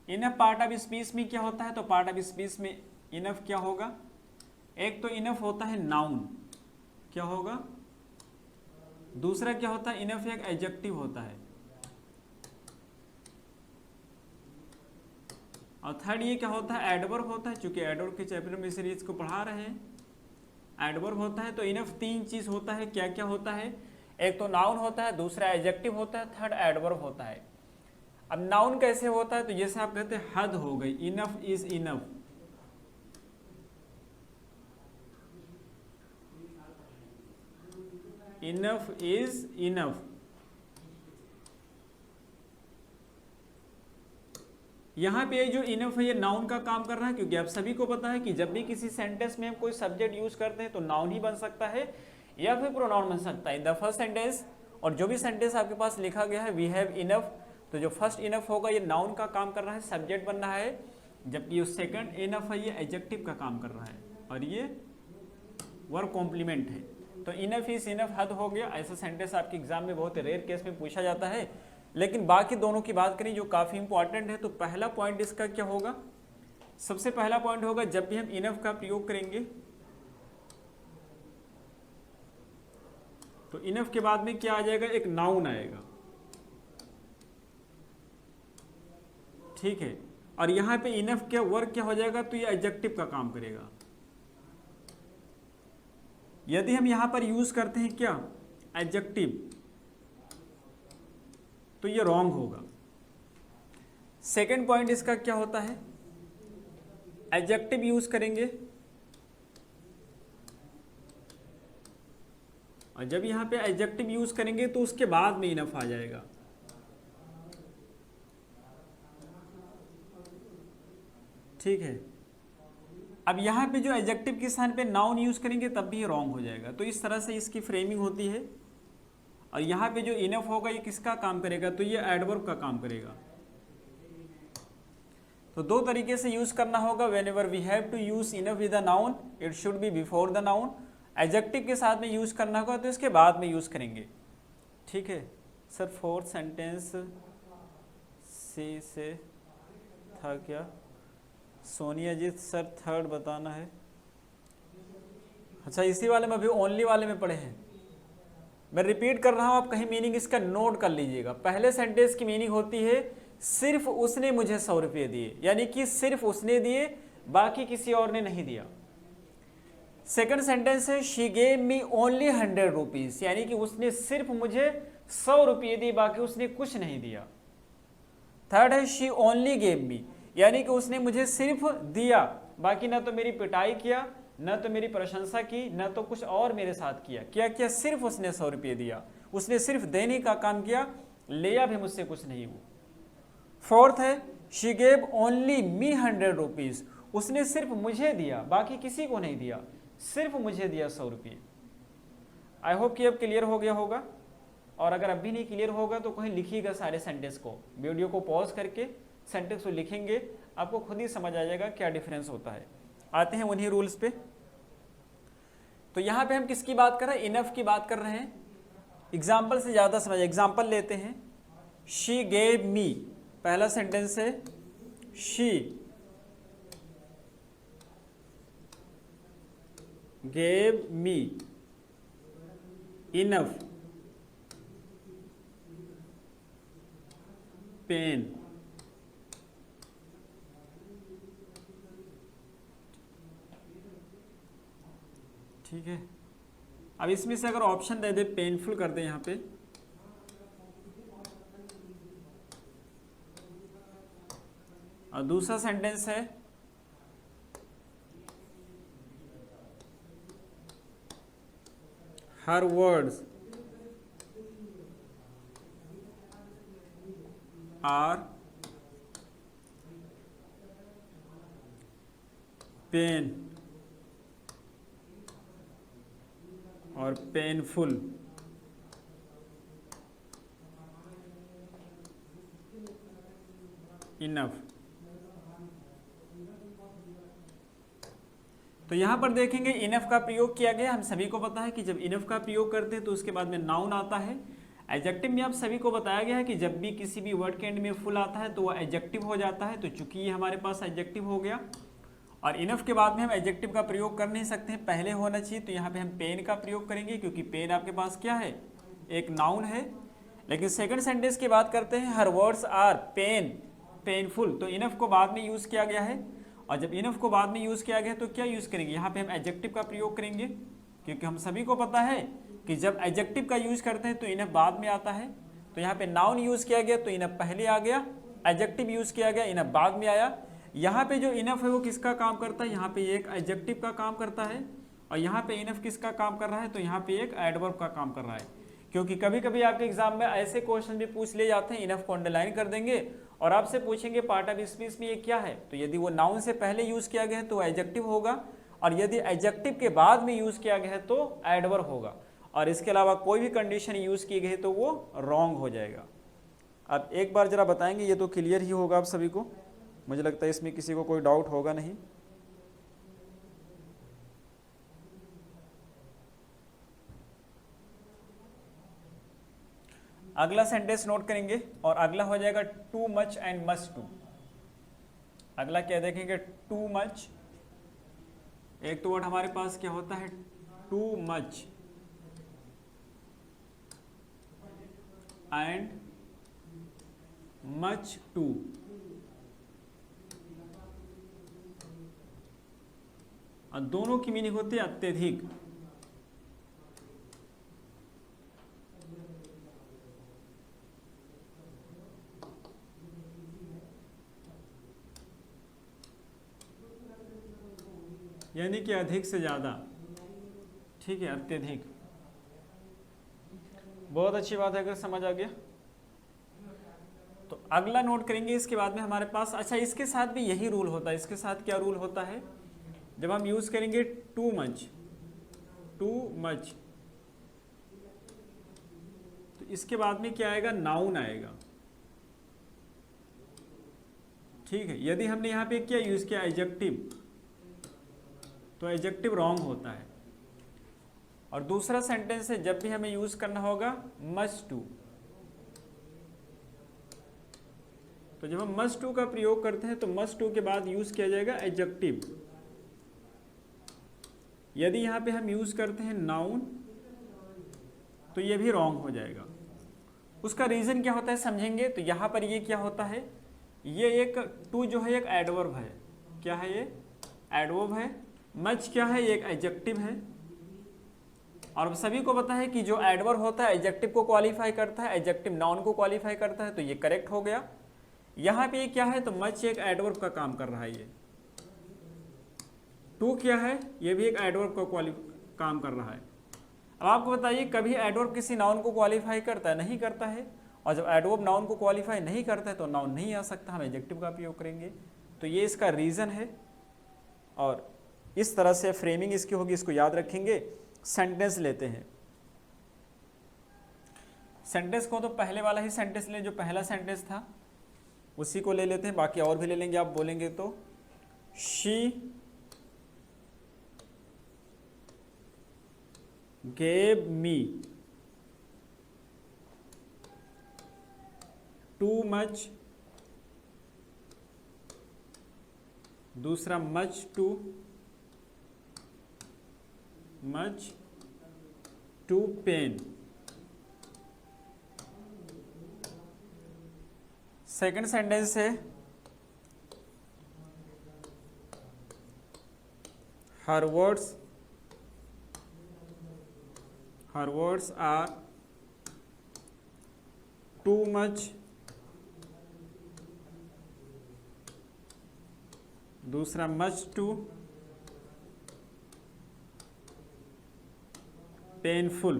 A: Enough part of speech में क्या होता है, तो पार्ट ऑफ स्पीच में इनफ क्या होगा, एक तो इनफ होता है नाउन, क्या होगा, दूसरा क्या होता है, इनफ एक एडजेक्टिव होता है, और थर्ड ये क्या होता है, एडवर्ब होता है। चूंकि एडवर्ब के चैप्टर में सीरीज को पढ़ा रहे हैं, एडवर्ब होता है। तो इनफ तीन चीज होता है, क्या क्या होता है, एक तो नाउन होता है, दूसरा एडजेक्टिव होता है, थर्ड एडवर्ब होता है। अब नाउन कैसे होता है, तो जैसे आप कहते हैं हद हो गई, enough is enough. Enough is enough. यहाँ पे जो इनफ है ये नाउन का काम कर रहा है, क्योंकि आप सभी को पता है कि जब भी किसी सेंटेंस में हम कोई सब्जेक्ट यूज करते हैं तो नाउन ही बन सकता है या फिर प्रोनाउन बन सकता है। द फर्स्ट सेंटेंस, और जो भी सेंटेंस आपके पास लिखा गया है वी हैव इनफ, तो जो फर्स्ट इनफ होगा ये नाउन का काम कर रहा है, सब्जेक्ट बन रहा है। जबकि जो सेकंड इनफ है ये एडजेक्टिव का काम कर रहा है, और ये वर्ब कॉम्प्लीमेंट है। तो इनफ इज इनफ, हद हो गया। ऐसा सेंटेंस आपके एग्जाम में बहुत रेयर केस में पूछा जाता है। लेकिन बाकी दोनों की बात करें जो काफ़ी इंपॉर्टेंट है, तो पहला पॉइंट इसका क्या होगा, सबसे पहला पॉइंट होगा जब भी हम इनफ का प्रयोग करेंगे तो इनफ के बाद में क्या आ जाएगा, एक नाउन आएगा। ठीक है, और यहां पे इनफ क्या वर्क क्या हो जाएगा, तो ये एडजेक्टिव का काम करेगा। यदि हम यहां पर यूज करते हैं क्या, एडजेक्टिव, तो ये रॉन्ग होगा। सेकेंड पॉइंट इसका क्या होता है, एडजेक्टिव यूज करेंगे, और जब यहां पे एडजेक्टिव यूज करेंगे तो उसके बाद में इनफ आ जाएगा। ठीक है, अब यहां पे जो एडजेक्टिव के स्थान पे नाउन यूज करेंगे तब भी रॉन्ग हो जाएगा। तो इस तरह से इसकी फ्रेमिंग होती है। और यहाँ पे जो इनफ होगा ये किसका काम करेगा, तो ये एडवर्ब का काम करेगा। तो दो तरीके से यूज करना होगा। Whenever we have to use enough with the noun, it should be before the noun. Adjective के साथ में यूज करना होगा तो इसके बाद में यूज करेंगे। ठीक है सर, फोर्थ सेंटेंस सी से था क्या, सोनिया जी सर थर्ड बताना है। अच्छा, इसी वाले में अभी ओनली वाले में पढ़े हैं। मैं रिपीट कर रहा हूं, आप कहीं मीनिंग इसका नोट कर लीजिएगा। पहले सेंटेंस की मीनिंग होती है सिर्फ उसने मुझे 100 रुपये दिए, यानी कि सिर्फ उसने दिए, बाकी किसी और ने नहीं दिया। सेकंड सेंटेंस है she gave me only 100 rupees, यानी कि उसने सिर्फ मुझे 100 रुपये दिए, बाकी उसने कुछ नहीं दिया। थर्ड है शी ओनली गेव मी, यानी कि उसने मुझे सिर्फ दिया, बाकी ना तो मेरी पिटाई किया, न तो मेरी प्रशंसा की, न तो कुछ और मेरे साथ किया। क्या किया? सिर्फ उसने 100 रुपये दिया, उसने सिर्फ देने का काम किया, लिया भी मुझसे कुछ नहीं वो। फोर्थ है she gave only me 100 rupees, उसने सिर्फ मुझे दिया, बाकी किसी को नहीं दिया, सिर्फ मुझे दिया 100 रुपये। आई होप कि अब क्लियर हो गया होगा, और अगर अब भी नहीं क्लियर होगा तो कहीं लिखिएगा सारे सेंटेंस को, वीडियो को पॉज करके सेंटेंस को लिखेंगे, आपको खुद ही समझ आ जाएगा क्या डिफरेंस होता है। आते हैं उन्हीं रूल्स पे। तो यहाँ पे हम किसकी बात कर रहे हैं? इनफ की बात कर रहे हैं। एग्जाम्पल से ज़्यादा समझ, एग्जाम्पल लेते हैं। शी गेव मी, पहला सेंटेंस है she gave me enough pen. ठीक है, अब इसमें से अगर ऑप्शन दे दे पेनफुल कर दे यहाँ पे, और दूसरा सेंटेंस है हर वर्ड्स आर पेन और पेनफुल। इनफ। तो यहां पर देखेंगे इनफ का प्रयोग किया गया। हम सभी को पता है कि जब इनफ का प्रयोग करते हैं तो उसके बाद में नाउन आता है। एडजेक्टिव में आप सभी को बताया गया है कि जब भी किसी भी वर्ड के एंड में फुल आता है तो वह एडजेक्टिव हो जाता है। तो चूंकि ये हमारे पास एडजेक्टिव हो गया, और इनफ के बाद में हम एडजेक्टिव का प्रयोग कर नहीं सकते हैं, पहले होना चाहिए। तो यहाँ पे हम पेन का प्रयोग करेंगे, क्योंकि पेन आपके पास क्या है? एक नाउन है। लेकिन सेकंड सेंटेंस की बात करते हैं, her words are pen painful, तो इनफ को बाद में यूज़ किया गया है। और जब इनफ को बाद में यूज़ किया गया तो क्या यूज़ करेंगे? यहाँ पे हम एडजेक्टिव का प्रयोग करेंगे, क्योंकि हम सभी को पता है कि जब एडजेक्टिव का यूज़ करते हैं तो इनफ बाद में आता है। तो यहाँ पे नाउन यूज़ किया गया तो इनफ पहले आ गया, एडजेक्टिव यूज़ किया गया इनफ बाद में आया। यहाँ पे जो इनफ है वो किसका काम करता है? यहाँ पे एक एडजेक्टिव का काम करता है। और यहाँ पे इनफ किसका काम कर रहा है? तो यहाँ पे एक एडवर्ब का काम कर रहा है। क्योंकि कभी कभी आपके एग्जाम में ऐसे क्वेश्चन भी पूछ ले जाते हैं, इनफ को अंडरलाइन कर देंगे और आपसे पूछेंगे पार्ट ऑफ स्पीच में ये क्या है। तो यदि वो नाउन से पहले यूज़ किया गया है तो एडजेक्टिव होगा, और यदि एडजेक्टिव के बाद में यूज़ किया गया है तो एडवर्ब होगा। और इसके अलावा कोई भी कंडीशन यूज़ की गई है तो वो रॉन्ग हो जाएगा। अब एक बार जरा बताएंगे, ये तो क्लियर ही होगा आप सभी को, मुझे लगता है इसमें किसी को कोई डाउट होगा नहीं। अगला सेंटेंस नोट करेंगे और अगला हो जाएगा too much and must too. अगला क्या देखेंगे? Too much. एक तो वर्ड हमारे पास क्या होता है? Too much and much too. और दोनों की मीनिंग होती है अत्यधिक। यानी कि अधिक से ज्यादा। ठीक है, अत्यधिक। बहुत अच्छी बात है अगर समझ आ गया। तो अगला नोट करेंगे इसके बाद में हमारे पास, अच्छा इसके साथ भी यही रूल होता है। इसके साथ क्या रूल होता है? जब हम यूज करेंगे टू मच तो इसके बाद में क्या आएगा? नाउन आएगा। ठीक है, यदि हमने यहाँ पे क्या यूज किया? एडजेक्टिव, तो एडजेक्टिव रॉन्ग होता है। और दूसरा सेंटेंस है जब भी हमें यूज करना होगा मस्ट टू, तो जब हम मस्ट टू का प्रयोग करते हैं तो मस्ट टू के बाद यूज किया जाएगा एडजेक्टिव। यदि यहाँ पे हम यूज करते हैं नाउन तो ये भी रॉन्ग हो जाएगा। उसका रीजन क्या होता है समझेंगे। तो यहाँ पर ये क्या होता है? ये एक टू जो है एक एडवर्ब है। क्या है ये? एडवर्ब है। मच क्या है? ये एक एडजेक्टिव है। और सभी को पता है कि जो एडवर्ब होता है एडजेक्टिव को क्वालिफाई करता है, एडजेक्टिव नाउन को क्वालिफाई करता है। तो ये करेक्ट हो गया। यहाँ पे ये क्या है? तो मच एक एडवर्ब का काम कर रहा है ये। टू क्या है, ये भी एक एडवर्ब का काम कर रहा है। अब आपको बताइए कभी एडवर्ब किसी नाउन को क्वालिफाई करता है? नहीं करता है। और जब एडवर्ब नाउन को क्वालिफाई नहीं करता है तो नाउन नहीं आ सकता, हम एडजेक्टिव का उपयोग करेंगे। तो ये इसका रीज़न है और इस तरह से फ्रेमिंग इसकी होगी, इसको याद रखेंगे। सेंटेंस लेते हैं। सेंटेंस को तो पहले वाला ही सेंटेंस ले, जो पहला सेंटेंस था उसी को ले लेते हैं, बाकी और भी ले लेंगे। आप बोलेंगे तो she gave me too much, दूसरा much to pain। Second sentence है her words are too much, दूसरा much too painful।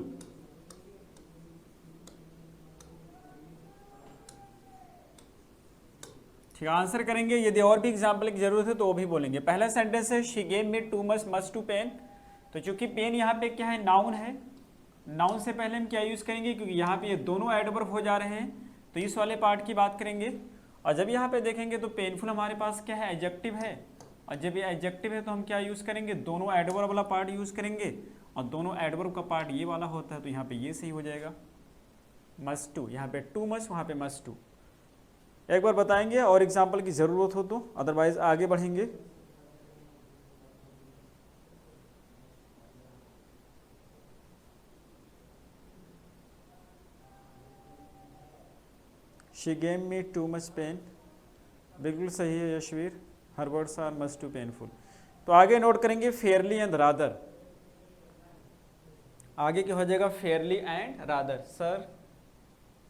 A: ठीक, आंसर करेंगे। यदि और भी एग्जाम्पल की जरूरत है तो वो भी बोलेंगे। पहला सेंटेंस है she gave me too much too pain. तो चूंकि पेन यहाँ पे क्या है, नाउन है, नाउन से पहले हम क्या यूज करेंगे, क्योंकि यहाँ पे ये दोनों एडवर्ब हो जा रहे हैं तो इस वाले पार्ट की बात करेंगे। और जब यहाँ पे देखेंगे तो पेनफुल हमारे पास क्या है, एडजेक्टिव है। और जब ये एडजेक्टिव है तो हम क्या यूज करेंगे, दोनों एडवर्ब वाला पार्ट यूज करेंगे। और दोनों एडवर्ब का पार्ट ये वाला होता है तो यहाँ पे ये सही हो जाएगा, मस्ट टू। यहाँ पे टू मच, वहाँ पे मस्ट टू। एक बार बताएंगे और एग्जाम्पल की ज़रूरत हो तो, अदरवाइज आगे बढ़ेंगे। She gave me too much pain, बिल्कुल सही है Yashveer. Her words are much too painful. तो आगे नोट करेंगे फेयरली एंड रादर। आगे क्या हो जाएगा, फेयरली एंड रादर। सर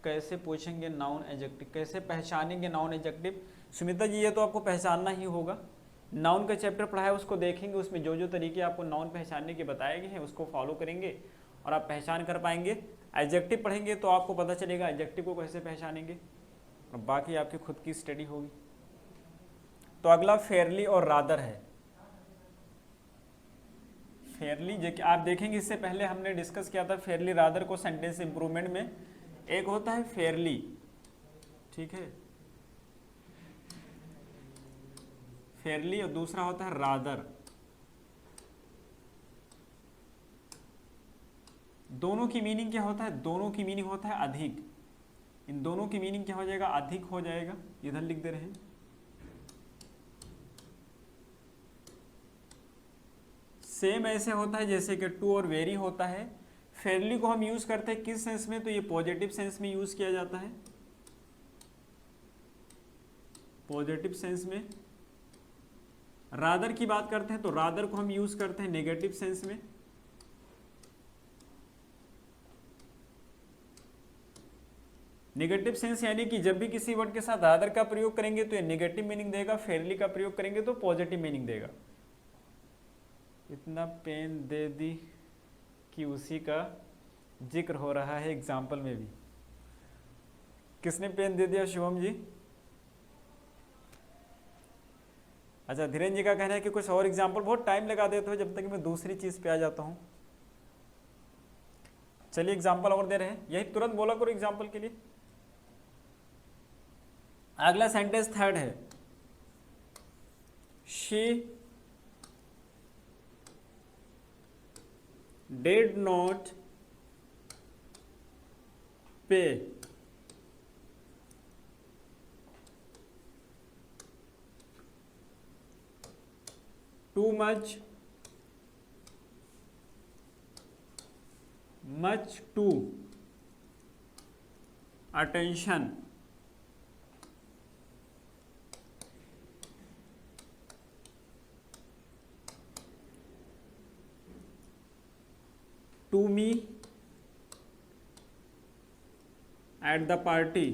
A: कैसे पूछेंगे नाउन एडजेक्टिव, कैसे पहचानेंगे नाउन एडजेक्टिव? सुमिता जी ये तो आपको पहचानना ही होगा। नाउन का चैप्टर पढ़ा है उसको देखेंगे, उसमें जो जो तरीके आपको नाउन पहचानने के बताए गए हैं उसको फॉलो करेंगे और आप पहचान कर पाएंगे। एडजेक्टिव पढ़ेंगे तो आपको पता चलेगा एडजेक्टिव को कैसे पहचानेंगे, और बाकी आपकी खुद की स्टडी होगी। तो अगला फेयरली और रादर है। फेयरली जो कि आप देखेंगे, इससे पहले हमने डिस्कस किया था फेयरली रादर को सेंटेंस इंप्रूवमेंट में। एक होता है फेयरली, ठीक है, फेयरली, और दूसरा होता है रादर। दोनों की मीनिंग क्या होता है, दोनों की मीनिंग होता है अधिक। इन दोनों की मीनिंग क्या हो जाएगा, अधिक हो जाएगा। इधर लिख दे रहे हैं। सेम ऐसे होता है जैसे कि टू और वेरी होता है। फेयरली को हम यूज करते हैं किस सेंस में, तो ये पॉजिटिव सेंस में यूज किया जाता है, पॉजिटिव सेंस में। रादर की बात करते हैं तो रादर को हम यूज करते हैं नेगेटिव सेंस में। नेगेटिव सेंस यानी कि जब भी किसी वर्ड के साथ रादर का प्रयोग करेंगे तो ये नेगेटिव मीनिंग देगा, फेयरली का प्रयोग करेंगे तो पॉजिटिव मीनिंग देगा। इतना पेन दे दी कि उसी का जिक्र हो रहा है एग्जाम्पल में भी। किसने पेन दे दिया, शुभम जी? अच्छा, धीरेन्द्र जी का कहना है कि कुछ और एग्जाम्पल, बहुत टाइम लगा देते हो जब तक मैं दूसरी चीज पे आ जाता हूं। चलिए एग्जाम्पल और दे रहे हैं, यही तुरंत बोला करो एग्जाम्पल के लिए। अगला सेंटेंस थर्ड है, she did not pay too much to attention to me at the party।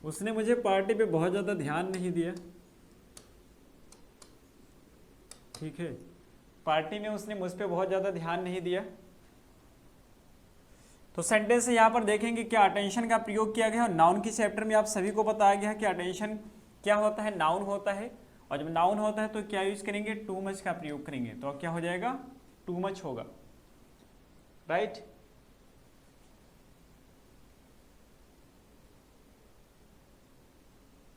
A: उसने मुझे पार्टी पे बहुत ज़्यादा ध्यान नहीं दिया। ठीक है, पार्टी में उसने मुझ पे बहुत ज़्यादा ध्यान नहीं दिया। तो सेंटेंस यहाँ पर देखेंगे क्या अटेंशन का प्रयोग किया गया है। नाउन की चैप्टर में आप सभी को बताया गया है कि अटेंशन क्या होता है, नाउन होता है, और जब नाउन होता है तो क्या यूज करेंगे, टू मच का प्रयोग करेंगे, तो क्या हो जाएगा, टू मच होगा, राइट।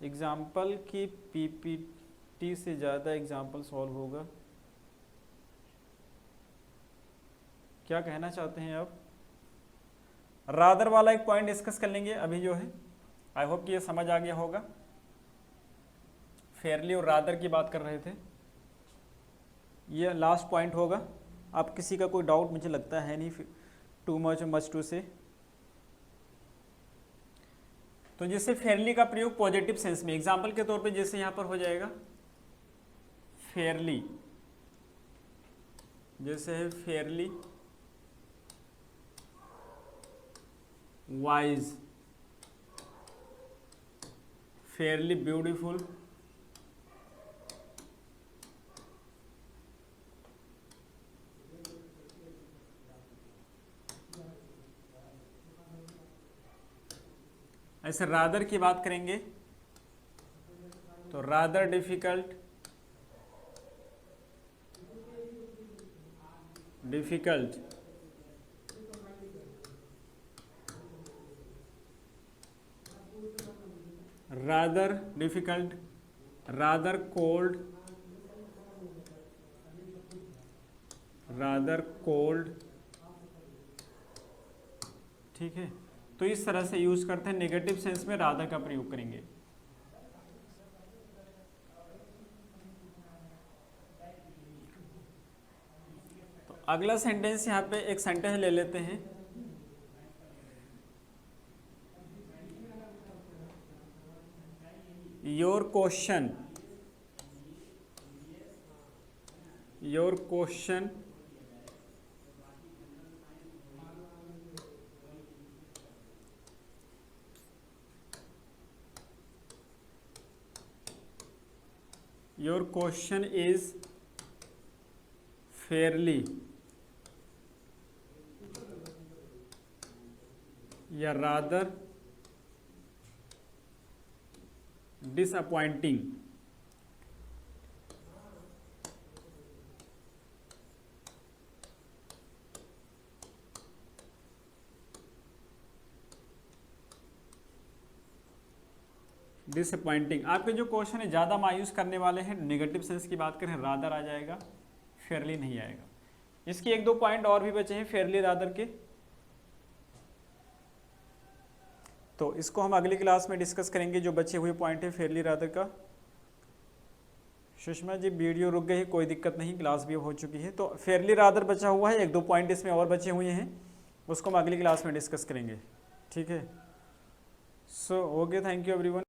A: एग्जाम्पल की पीपीटी से ज़्यादा एग्जाम्पल सॉल्व होगा, क्या कहना चाहते हैं आप। रादर वाला एक पॉइंट डिस्कस कर लेंगे अभी जो है, आई होप कि ये समझ आ गया होगा। फेयरली और रादर की बात कर रहे थे, ये लास्ट पॉइंट होगा। आप किसी का कोई डाउट मुझे लगता है नहीं, टू मच मच टू से। तो जैसे फेयरली का प्रयोग पॉजिटिव सेंस में, एग्जाम्पल के तौर पे जैसे यहाँ पर हो जाएगा फेयरली, जैसे है फेयरली वाइज, फेयरली ब्यूटीफुल, ऐसे रादर की बात करेंगे तो rather difficult, difficult, rather difficult, rather cold, rather cold, ठीक है। तो इस तरह से यूज करते हैं, नेगेटिव सेंस में रादर का प्रयोग करेंगे। तो अगला सेंटेंस यहाँ पे एक सेंटेंस ले लेते हैं, your question, your question your question is fairly या रादर डिसअपॉइंटिंग। डिसअपॉइंटिंग, आपके जो क्वेश्चन है ज़्यादा मायूस करने वाले हैं, नेगेटिव सेंस की बात करें रादर आ जाएगा, फेयरली नहीं आएगा। इसके एक दो पॉइंट और भी बचे हैं फेयरली रादर के, तो इसको हम अगली क्लास में डिस्कस करेंगे, जो बचे हुए पॉइंट है फेयरली रादर का। सुषमा जी वीडियो रुक गई है, कोई दिक्कत नहीं, क्लास भी हो चुकी है। तो फेयरली रादर बचा हुआ है, एक दो पॉइंट इसमें और बचे हुए हैं, उसको हम अगली क्लास में डिस्कस करेंगे, ठीक है। So okay, thank you everyone.